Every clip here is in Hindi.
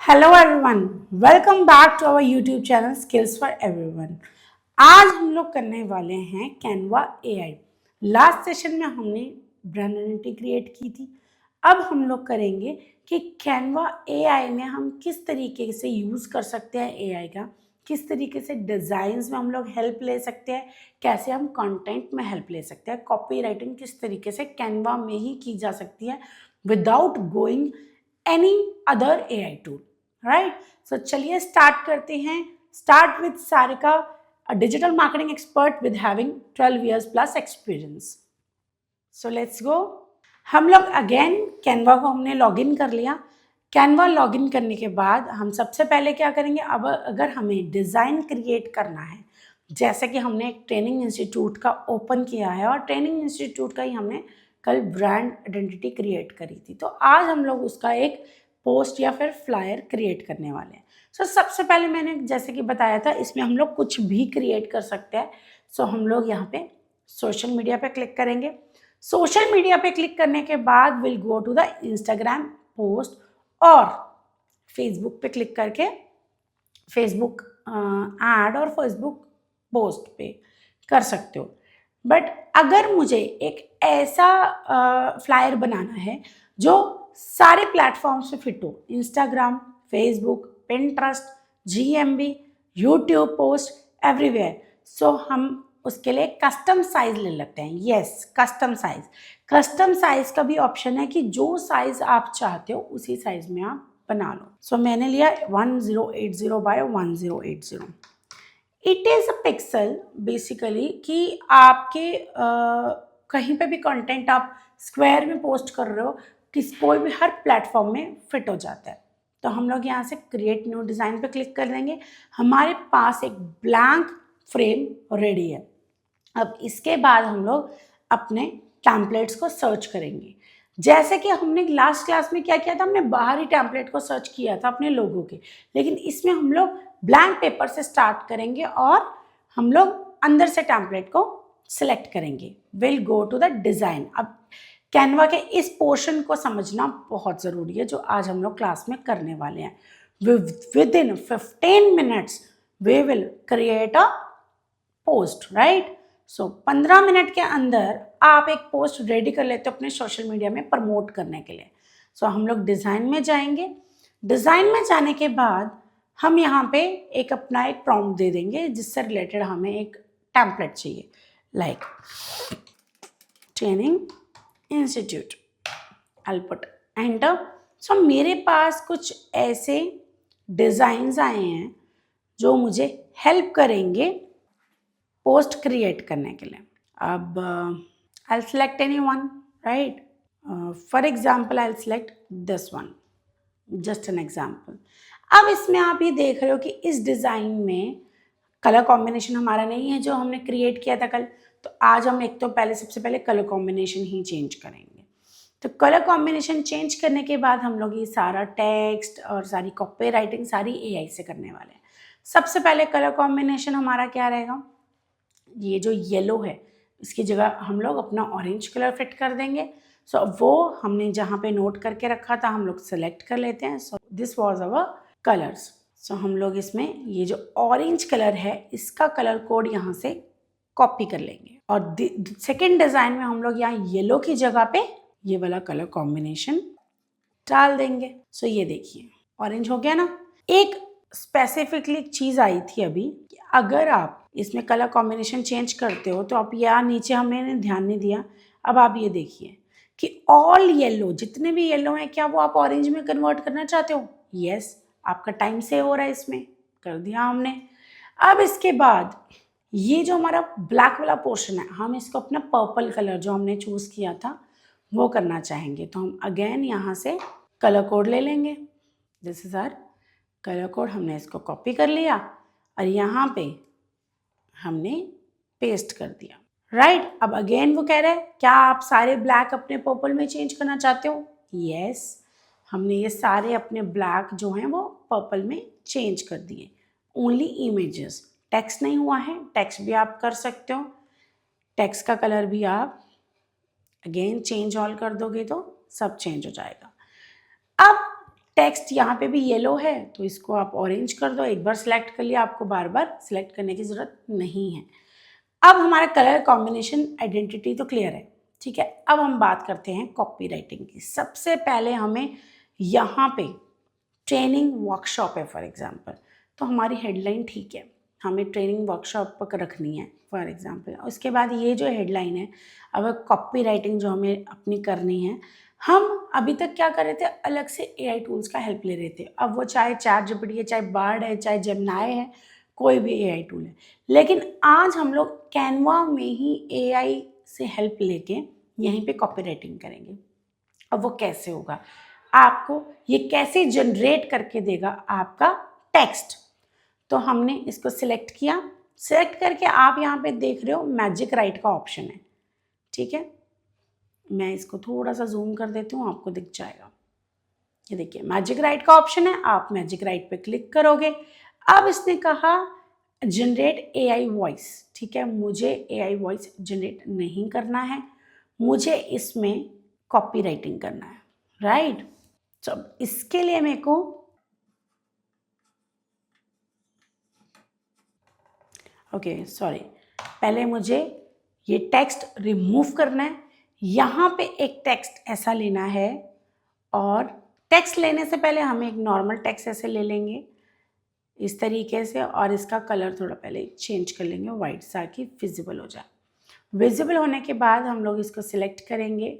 Hello everyone, welcome back to our YouTube channel skills for everyone. आज हम लोग करने वाले हैं कैनवा एआई। लास्ट सेशन में हमने ब्रांड आइडेंटिटी क्रिएट की थी। अब हम लोग करेंगे कि कैनवा एआई में हम किस तरीके से यूज़ कर सकते हैं एआई का, किस तरीके से डिज़ाइंस में हम लोग हेल्प ले सकते हैं, कैसे हम कंटेंट में हेल्प ले सकते हैं, कॉपी राइटिंग किस तरीके से कैनवा में ही की जा सकती है without going any other AI tool. Right, so चलिए स्टार्ट करते हैं। Start with Sarika, a digital marketing expert with having 12 years plus experience. So let's go. हम लोग अगेन कैनवा को हमने लॉगिन कर लिया। कैनवा लॉगिन करने के बाद हम सबसे पहले क्या करेंगे, अब अगर हमें डिज़ाइन क्रिएट करना है, जैसे कि हमने एक ट्रेनिंग इंस्टीट्यूट का ओपन किया है और ट्रेनिंग इंस्टीट्यूट का ही हमने कल ब्रांड आइडेंटिटी क्रिएट करी थी, तो आज हम लोग उसका एक पोस्ट या फिर फ्लायर क्रिएट करने वाले हैं। सो सबसे पहले मैंने जैसे कि बताया था, इसमें हम लोग कुछ भी क्रिएट कर सकते हैं। सो हम लोग यहाँ पे सोशल मीडिया पे क्लिक करेंगे। सोशल मीडिया पे क्लिक करने के बाद will go to the Instagram post और फेसबुक पे क्लिक करके फेसबुक ऐड और फेसबुक पोस्ट पे कर सकते हो। बट अगर मुझे एक ऐसा फ्लायर बनाना है जो सारे प्लेटफॉर्म्स पे फिट हो, Instagram, Facebook, Pinterest, GMB, YouTube post, everywhere, so हम उसके लिए कस्टम साइज ले लेते हैं। Yes, custom size. Custom size का भी ऑप्शन है कि जो साइज आप चाहते हो उसी साइज में आप बना लो। सो मैंने लिया 1080 by 1080। It is a pixel basically कि आपके कहीं पे भी कंटेंट आप स्क्वायर में पोस्ट कर रहे हो, कोई भी हर प्लेटफॉर्म में फिट हो जाता है। तो हम लोग यहाँ से क्रिएट न्यू डिज़ाइन पे क्लिक कर देंगे। हमारे पास एक ब्लैंक फ्रेम रेडी है। अब इसके बाद हम लोग अपने टेम्पलेट्स को सर्च करेंगे। जैसे कि हमने लास्ट क्लास में क्या किया था, हमने बाहरी टेम्पलेट को सर्च किया था अपने लोगों के, लेकिन इसमें हम लोग ब्लैंक पेपर से स्टार्ट करेंगे और हम लोग अंदर से टेम्पलेट को सिलेक्ट करेंगे। Will go to the design. अब कैनवा के इस पोर्शन को समझना बहुत ज़रूरी है जो आज हम लोग क्लास में करने वाले हैं। Within 15 minutes we will create a post, right. So 15 minute के अंदर आप एक पोस्ट रेडी कर लेते हो अपने सोशल मीडिया में प्रमोट करने के लिए। सो हम लोग डिज़ाइन में जाएंगे। डिज़ाइन में जाने के बाद हम यहाँ पे एक अपना एक प्रॉम्प्ट दे देंगे जिससे रिलेटेड हमें एक टेम्पलेट चाहिए, like training institute. I put enter. So मेरे पास कुछ ऐसे डिज़ाइंस आए हैं जो मुझे हेल्प करेंगे पोस्ट क्रिएट करने के लिए। अब I select any one, right. For example I select this one, just an example. अब इसमें आप ये देख रहे हो कि इस डिज़ाइन में कलर कॉम्बिनेशन हमारा नहीं है जो हमने क्रिएट किया था कल, तो आज हम एक तो पहले सबसे पहले कलर कॉम्बिनेशन ही चेंज करेंगे। तो कलर कॉम्बिनेशन चेंज करने के बाद हम लोग ये सारा टेक्स्ट और सारी कॉपी राइटिंग सारी एआई से करने वाले हैं। सबसे पहले कलर कॉम्बिनेशन हमारा क्या रहेगा, ये जो येलो है इसकी जगह हम लोग अपना ऑरेंज कलर फिट कर देंगे। सो वो हमने जहाँ पे नोट करके रखा था हम लोग सेलेक्ट कर लेते हैं। So this was our colours. So हम लोग इसमें ये जो ऑरेंज कलर है इसका कलर कोड यहाँ से कॉपी कर लेंगे और सेकेंड डिज़ाइन में हम लोग यहाँ येलो की जगह पे ये वाला कलर कॉम्बिनेशन डाल देंगे। सो ये देखिए ऑरेंज हो गया ना। एक स्पेसिफिकली चीज़ आई थी अभी कि अगर आप इसमें कलर कॉम्बिनेशन चेंज करते हो तो आप यहाँ नीचे हमने ध्यान नहीं दिया। अब आप ये देखिए कि ऑल येलो, जितने भी येलो हैं, क्या वो आप ऑरेंज में कन्वर्ट करना चाहते हो? यस, आपका टाइम सेव हो रहा है, इसमें कर दिया हमने। अब इसके बाद ये जो हमारा ब्लैक वाला पोर्शन है हम इसको अपना पर्पल कलर जो हमने चूज़ किया था वो करना चाहेंगे, तो हम अगेन यहाँ से कलर कोड ले लेंगे। This is our colour code. हमने इसको कॉपी कर लिया और यहाँ पे हमने पेस्ट कर दिया, राइट। अब अगेन वो कह रहा है क्या आप सारे ब्लैक अपने पर्पल में चेंज करना चाहते हो? यस, हमने ये सारे अपने ब्लैक जो हैं वो पर्पल में चेंज कर दिए। ओनली इमेजेस, टेक्स्ट नहीं हुआ है। टेक्स्ट भी आप कर सकते हो, टेक्स्ट का कलर भी आप अगेन चेंज ऑल कर दोगे तो सब चेंज हो जाएगा। अब टेक्स्ट यहाँ पे भी येलो है तो इसको आप ऑरेंज कर दो, एक बार सिलेक्ट कर लिया, आपको बार बार सिलेक्ट करने की ज़रूरत नहीं है। अब हमारा कलर कॉम्बिनेशन आइडेंटिटी तो क्लियर है, ठीक है। अब हम बात करते हैं कॉपी राइटिंग की। सबसे पहले हमें यहाँ पे ट्रेनिंग वर्कशॉप है फॉर एग्जांपल, तो हमारी हेडलाइन ठीक है, हमें ट्रेनिंग वर्कशॉप पर रखनी है फॉर एग्जांपल। उसके बाद ये जो हेडलाइन है, अब कॉपी राइटिंग जो हमें अपनी करनी है, हम अभी तक क्या कर रहे थे, अलग से एआई टूल्स का हेल्प ले रहे थे। अब वो चाहे चैटजीपीटी है, चाहे बार्ड है, चाहे जेमिनी है, कोई भी एआई टूल है, लेकिन आज हम लोग कैनवा में ही एआई से हेल्प लेके यहीं पे कॉपी राइटिंग करेंगे। अब वो कैसे होगा, आपको ये कैसे जनरेट करके देगा आपका टेक्स्ट। तो हमने इसको सिलेक्ट किया, सिलेक्ट करके आप यहाँ पे देख रहे हो मैजिक राइट का ऑप्शन है, ठीक है। मैं इसको थोड़ा सा जूम कर देती हूँ, आपको दिख जाएगा। ये देखिए मैजिक राइट का ऑप्शन है, आप मैजिक राइट पे क्लिक करोगे। अब इसने कहा जनरेट एआई वॉइस, ठीक है। मुझे एआई वॉइस जनरेट नहीं करना है, मुझे इसमें कॉपी राइटिंग करना है, राइट। तो इसके लिए मेरे को सॉरी, पहले मुझे ये टेक्स्ट रिमूव करना है। यहाँ पे एक टेक्स्ट ऐसा लेना है, और टेक्स्ट लेने से पहले हम एक नॉर्मल टेक्स्ट ऐसे ले लेंगे इस तरीके से, और इसका कलर थोड़ा पहले चेंज कर लेंगे वाइट सा कि विजिबल हो जाए। विजिबल होने के बाद हम लोग इसको सिलेक्ट करेंगे,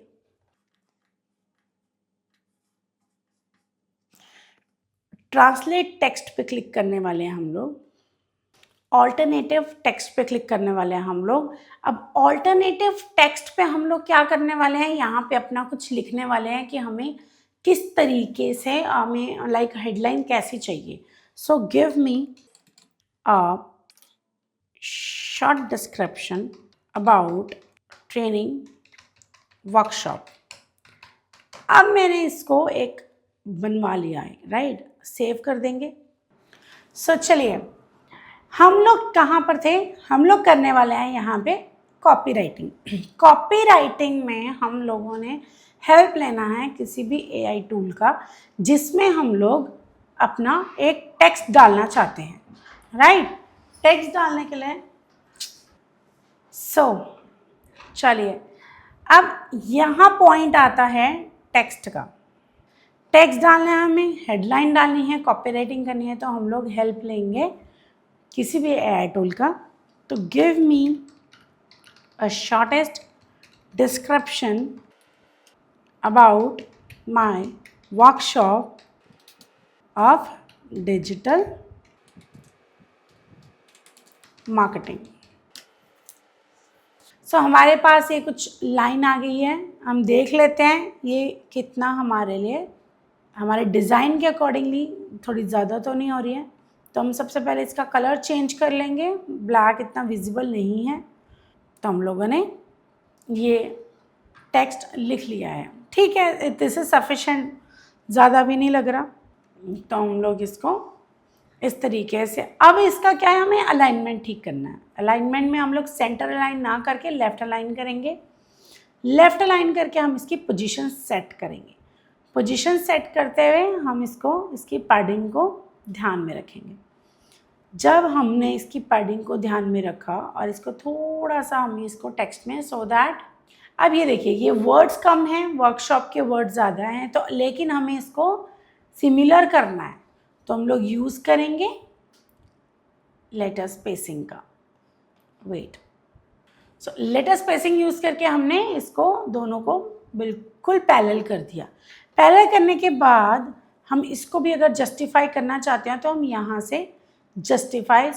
ट्रांसलेट टेक्स्ट पे क्लिक करने वाले हैं हम लोग, ऑल्टरनेटिव टेक्स्ट पे क्लिक करने वाले हैं हम लोग। अब ऑल्टरनेटिव टेक्स्ट पे हम लोग क्या करने वाले हैं, यहाँ पे अपना कुछ लिखने वाले हैं कि हमें किस तरीके से हमें लाइक हेडलाइन कैसी चाहिए। So give me a short description about training workshop. अब मैंने इसको एक बनवा लिया है, राइट। सेव कर देंगे। सो चलिए, हम लोग कहाँ पर थे, हम लोग करने वाले हैं यहाँ पे कॉपी राइटिंग। कॉपी राइटिंग में हम लोगों ने हेल्प लेना है किसी भी एआई टूल का, जिसमें हम लोग अपना एक टेक्स्ट डालना चाहते हैं, राइट। टेक्स्ट डालने के लिए चलिए, अब यहाँ पॉइंट आता है टेक्स्ट का। टेक्स्ट डालना है हमें, हेडलाइन डालनी है, कॉपी राइटिंग करनी है, तो हम लोग हेल्प लेंगे किसी भी एआई टूल का। तो give me a shortest description about my workshop of digital marketing. So हमारे पास ये कुछ लाइन आ गई है, हम देख लेते हैं ये कितना हमारे लिए, हमारे डिज़ाइन के अकॉर्डिंगली थोड़ी ज़्यादा तो नहीं हो रही है। तो हम सबसे पहले इसका कलर चेंज कर लेंगे, ब्लैक इतना विजिबल नहीं है। तो हम लोगों ने ये टेक्स्ट लिख लिया है, ठीक है, दिस इज सफिशेंट, ज़्यादा भी नहीं लग रहा। तो हम लोग इसको इस तरीके से, अब इसका क्या है, हमें अलाइनमेंट ठीक करना है। अलाइनमेंट में हम लोग सेंटर अलाइन ना करके लेफ़्ट अलाइन करेंगे। लेफ़्ट अलाइन करके हम इसकी पोजीशन सेट करेंगे। पोजीशन सेट करते हुए हम इसकी पैडिंग को ध्यान में रखेंगे। जब हमने इसकी पैडिंग को ध्यान में रखा और इसको थोड़ा सा हम इसको टेक्स्ट में, सो दैट अब ये देखिए ये वर्ड्स कम हैं, वर्कशॉप के वर्ड्स ज़्यादा हैं, तो लेकिन हमें इसको सिमिलर करना है, तो हम लोग यूज़ करेंगे लेटर स्पेसिंग का। वेट, सो लेटर स्पेसिंग यूज़ करके हमने इसको दोनों को बिल्कुल पैरेलल कर दिया। पैरेलल करने के बाद हम इसको भी अगर जस्टिफाई करना चाहते हैं तो हम यहाँ से जस्टिफाई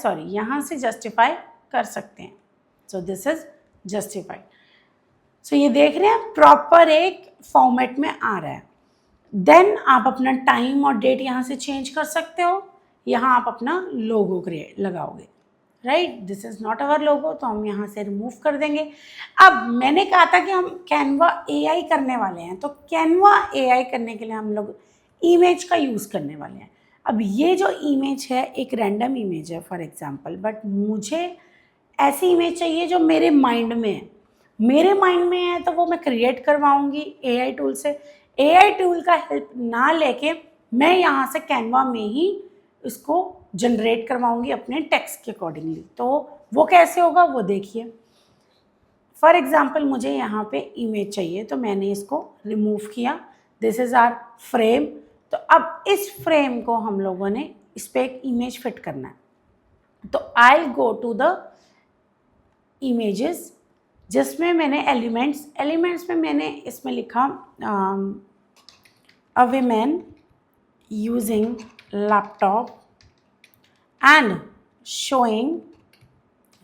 कर सकते हैं। So this is justify. So ये देख रहे हैं प्रॉपर एक फॉर्मेट में आ रहा है। देन आप अपना टाइम और डेट यहाँ से चेंज कर सकते हो, यहाँ आप अपना लोगो क्रिएट लगाओगे, right. This is not our logo, तो हम यहाँ से रिमूव कर देंगे। अब मैंने कहा था कि हम कैनवा एआई करने वाले हैं, तो कैनवा एआई करने के लिए हम लोग इमेज का यूज़ करने वाले हैं। अब ये जो इमेज है एक रैंडम इमेज है फॉर एग्जांपल, बट मुझे ऐसी इमेज चाहिए जो मेरे माइंड में है। मेरे माइंड में है तो वो मैं क्रिएट करवाऊँगी एआई टूल से। एआई टूल का हेल्प ना लेके मैं यहाँ से कैनवा में ही इसको जनरेट करवाऊंगी अपने टेक्स्ट के अकॉर्डिंगली। तो वो कैसे होगा वो देखिए। फॉर एग्जाम्पल मुझे यहाँ पे इमेज चाहिए, तो मैंने इसको रिमूव किया। This is our frame. तो अब इस फ्रेम को हम लोगों ने इस पर एक इमेज फिट करना है। तो I will go to the images, जिसमें मैंने एलिमेंट्स में मैंने इसमें लिखा a women using laptop and showing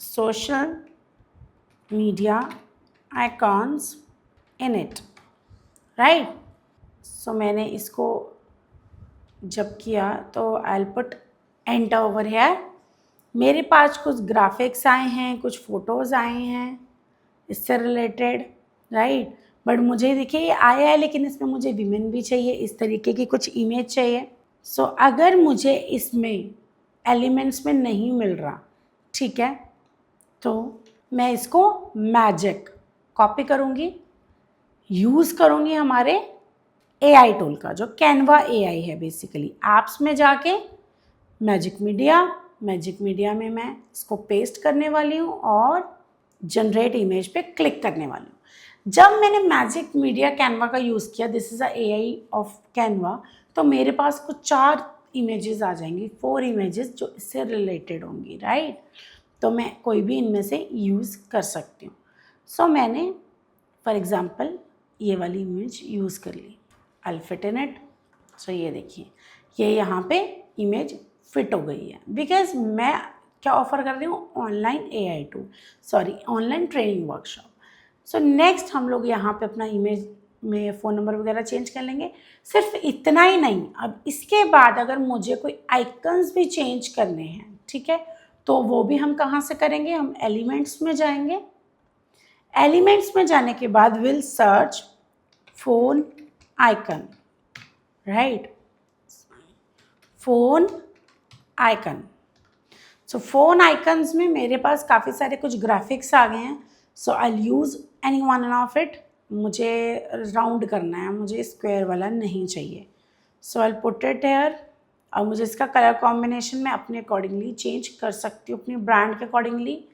social media icons in it, right? So मैंने इसको जब किया तो I'll put enter over here। मेरे पास कुछ ग्राफिक्स आए हैं, कुछ फोटोज़ आए हैं इससे रिलेटेड, राइट। बट मुझे देखिए ये आया है, लेकिन इसमें मुझे विमेन भी चाहिए, इस तरीके की कुछ इमेज चाहिए। सो अगर मुझे इसमें एलिमेंट्स में नहीं मिल रहा, ठीक है, तो मैं इसको मैजिक कॉपी करूँगी, यूज़ करूँगी हमारे AI टूल का, जो कैनवा AI है। बेसिकली ऐप्स में जाके मैजिक मीडिया में मैं इसको पेस्ट करने वाली हूँ और जनरेट इमेज पे क्लिक करने वाली हूँ। जब मैंने मैजिक मीडिया कैनवा का यूज़ किया, this is a AI of Canva, तो मेरे पास कुछ 4 इमेजेस आ जाएंगी, 4 इमेजेस जो इससे रिलेटेड होंगी, राइट। तो मैं कोई भी इनमें से यूज़ कर सकती हूँ। सो मैंने फॉर एग्ज़ाम्पल ये वाली इमेज यूज़ कर ली, आई फिट इन इट। सो ये देखिए, ये यहाँ पे इमेज फिट हो गई है, बिकॉज मैं क्या ऑफ़र कर रही हूँ, online training workshop. So next हम लोग यहाँ पे अपना इमेज में फ़ोन नंबर वगैरह चेंज कर लेंगे। सिर्फ इतना ही नहीं, अब इसके बाद अगर मुझे कोई आइकन्स भी चेंज करने हैं, ठीक है, तो वो भी हम कहाँ से करेंगे, हम एलिमेंट्स में जाएंगे। एलिमेंट्स में जाने के बाद will search phone icon, right, phone icon. So phone icons में मेरे पास काफ़ी सारे कुछ ग्राफिक्स आ गए हैं। So I use any one of it. मुझे राउंड करना है, मुझे स्क्वायर वाला नहीं चाहिए। So I put it here. और मुझे इसका कलर कॉम्बिनेशन मैं अपने अकॉर्डिंगली चेंज कर सकती हूँ, अपनी ब्रांड के अकॉर्डिंगली।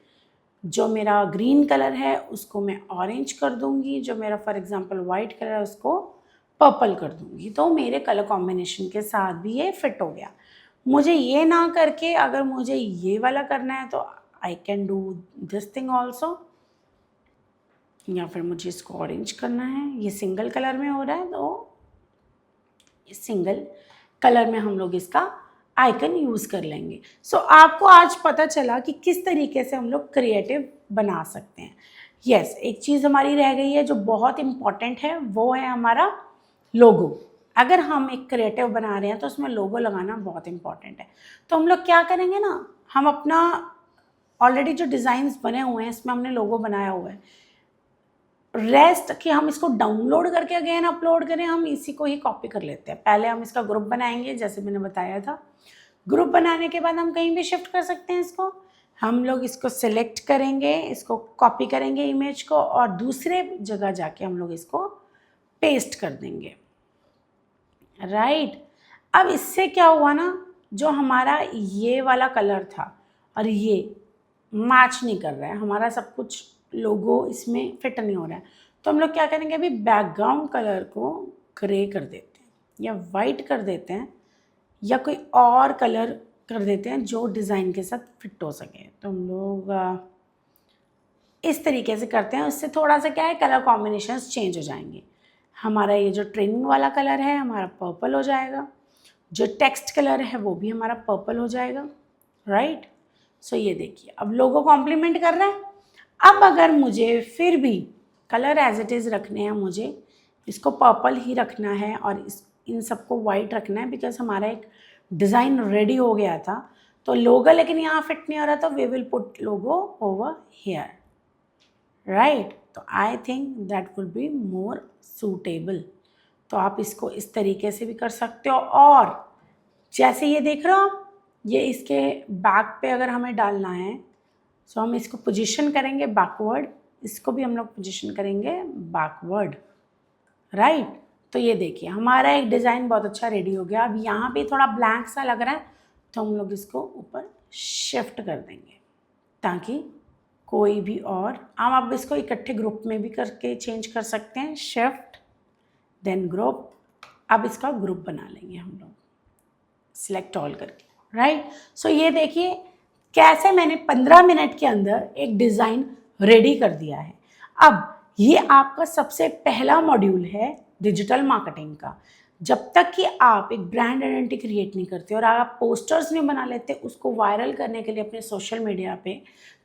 जो मेरा ग्रीन कलर है उसको मैं ऑरेंज कर दूँगी, जो मेरा फॉर एग्जांपल वाइट कलर है उसको पर्पल कर दूँगी। तो मेरे कलर कॉम्बिनेशन के साथ भी ये फिट हो गया। मुझे ये ना करके अगर मुझे ये वाला करना है तो I can do this thing also, या फिर मुझे इसको ऑरेंज करना है, ये सिंगल कलर में हो रहा है तो इस सिंगल कलर में हम लोग इसका आइकन यूज़ कर लेंगे। सो आपको आज पता चला कि किस तरीके से हम लोग क्रिएटिव बना सकते हैं। यस, एक चीज़ हमारी रह गई है जो बहुत इम्पॉर्टेंट है, वो है हमारा लोगो। अगर हम एक क्रिएटिव बना रहे हैं तो उसमें लोगो लगाना बहुत इम्पॉर्टेंट है। तो हम लोग क्या करेंगे ना, हम अपना ऑलरेडी जो डिज़ाइंस बने हुए हैं इसमें हमने लोगो बनाया हुआ है, रेस्ट कि हम इसको डाउनलोड करके अगेन अपलोड करें, हम इसी को ही कॉपी कर लेते हैं। पहले हम इसका ग्रुप बनाएंगे, जैसे मैंने बताया था। ग्रुप बनाने के बाद हम कहीं भी शिफ्ट कर सकते हैं इसको। हम लोग इसको सिलेक्ट करेंगे, इसको कॉपी करेंगे इमेज को, और दूसरे जगह जाके हम लोग इसको पेस्ट कर देंगे, राइट। अब इससे क्या हुआ ना, जो हमारा ये वाला कलर था और ये मैच नहीं कर रहा है, हमारा सब कुछ लोगो इसमें फिट नहीं हो रहा है। तो हम लोग क्या करेंगे, अभी बैकग्राउंड कलर को ग्रे कर देते हैं या वाइट कर देते हैं या कोई और कलर कर देते हैं जो डिज़ाइन के साथ फिट हो सके। तो हम लोग इस तरीके से करते हैं। उससे थोड़ा सा क्या है, कलर कॉम्बिनेशंस चेंज हो जाएंगे। हमारा ये जो ट्रेनिंग वाला कलर है हमारा पर्पल हो जाएगा, जो टेक्स्ट कलर है वो भी हमारा पर्पल हो जाएगा, राइट। सो ये देखिए, अब लोगो कॉम्प्लीमेंट कर रहा है। अब अगर मुझे फिर भी कलर एज इट इज़ रखने हैं, मुझे इसको पर्पल ही रखना है और इन सबको वाइट रखना है, बिकॉज हमारा एक डिज़ाइन रेडी हो गया था। तो लोगो लेकिन यहाँ फिट नहीं हो रहा, तो we will put logo over here, right. तो I think that will be more suitable. तो आप इसको इस तरीके से भी कर सकते हो। और जैसे ये देख रहे हो आप, ये इसके बैक पे अगर हमें डालना है, सो हम इसको पोजीशन करेंगे बैकवर्ड, इसको भी हम लोग पोजीशन करेंगे बैकवर्ड, राइट। तो ये देखिए हमारा एक डिज़ाइन बहुत अच्छा रेडी हो गया। अब यहाँ पे थोड़ा ब्लैंक सा लग रहा है तो हम लोग इसको ऊपर शिफ्ट कर देंगे ताकि कोई भी और हम अब इसको इकट्ठे ग्रुप में भी करके चेंज कर सकते हैं। शिफ्ट देन ग्रुप, अब इसका ग्रुप बना लेंगे हम लोग सिलेक्ट ऑल करके, राइट। सो ये देखिए कैसे मैंने 15 मिनट के अंदर एक डिज़ाइन रेडी कर दिया है। अब ये आपका सबसे पहला मॉड्यूल है डिजिटल मार्केटिंग का। जब तक कि आप एक ब्रांड आइडेंटिटी क्रिएट नहीं करते और आप पोस्टर्स नहीं बना लेते उसको वायरल करने के लिए अपने सोशल मीडिया पे,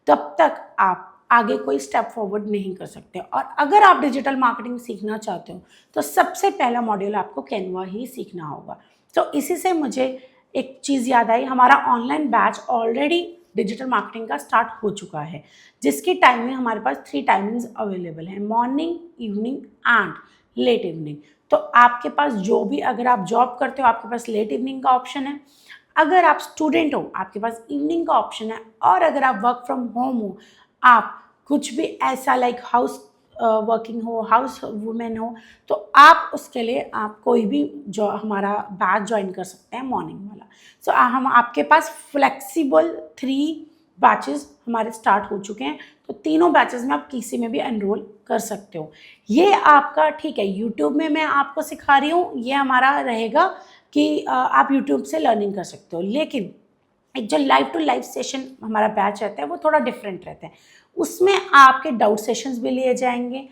तब तक आप आगे कोई स्टेप फॉरवर्ड नहीं कर सकते। और अगर आप डिजिटल मार्केटिंग सीखना चाहते हो तो सबसे पहला मॉड्यूल आपको कैनवा ही सीखना होगा। तो इसी से मुझे एक चीज़ याद आई, हमारा online batch already digital marketing का स्टार्ट हो चुका है, जिसकी टाइमिंग हमारे पास 3 टाइमिंग्स अवेलेबल है, morning, evening and let evening. तो आपके पास जो भी, अगर आप जॉब करते हो आपके पास लेट इवनिंग का ऑप्शन है, अगर आप स्टूडेंट हो आपके पास इवनिंग का ऑप्शन है, और अगर आप वर्क फ्रॉम होम हो, आप कुछ भी ऐसा लाइक हाउस वर्किंग हो, हाउस वुमेन हो, तो आप उसके लिए आप कोई भी जो हमारा बैच ज्वाइन कर सकते हैं मॉर्निंग वाला। सो हम आपके पास फ्लेक्सिबल 3 बैचेस हमारे स्टार्ट हो चुके हैं, तो तीनों बैचेस में आप किसी में भी एनरोल कर सकते हो। ये आपका ठीक है, यूट्यूब में मैं आपको सिखा रही हूँ, ये हमारा रहेगा कि आप यूट्यूब से लर्निंग कर सकते हो। लेकिन एक जो लाइव टू लाइव सेशन हमारा बैच रहता है वो थोड़ा डिफरेंट रहता है, उसमें आपके डाउट सेशंस भी लिए जाएंगे,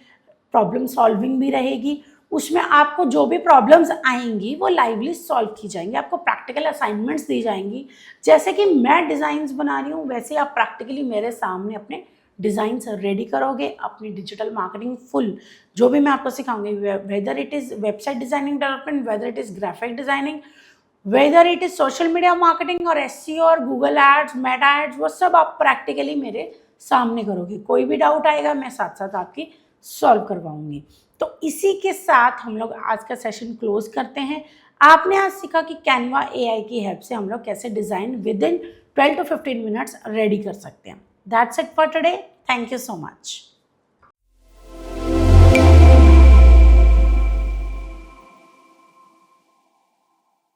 प्रॉब्लम सॉल्विंग भी रहेगी, उसमें आपको जो भी प्रॉब्लम्स आएंगी वो लाइवली सॉल्व की जाएंगी, आपको प्रैक्टिकल असाइनमेंट्स दी जाएंगी। जैसे कि मैं डिज़ाइंस बना रही हूँ वैसे आप प्रैक्टिकली मेरे सामने अपने डिज़ाइंस रेडी करोगे, अपनी डिजिटल मार्केटिंग फुल जो भी मैं आपको सिखाऊंगी, whether it is website designing development, whether it is graphic designing, whether it is social media marketing और SEO और गूगल एड्स, मेटा एड्स, वो सब आप प्रैक्टिकली मेरे सामने करोगे। कोई भी डाउट आएगा मैं साथ साथ आपकी सॉल्व करवाऊंगी। तो इसी के साथ हम लोग आज का सेशन क्लोज करते हैं। आपने आज सीखा कि कैनवा AI की हेल्प से हम लोग कैसे design with in 12 to 15 minutes ready कर सकते हैं। That's it for today. Thank you so much.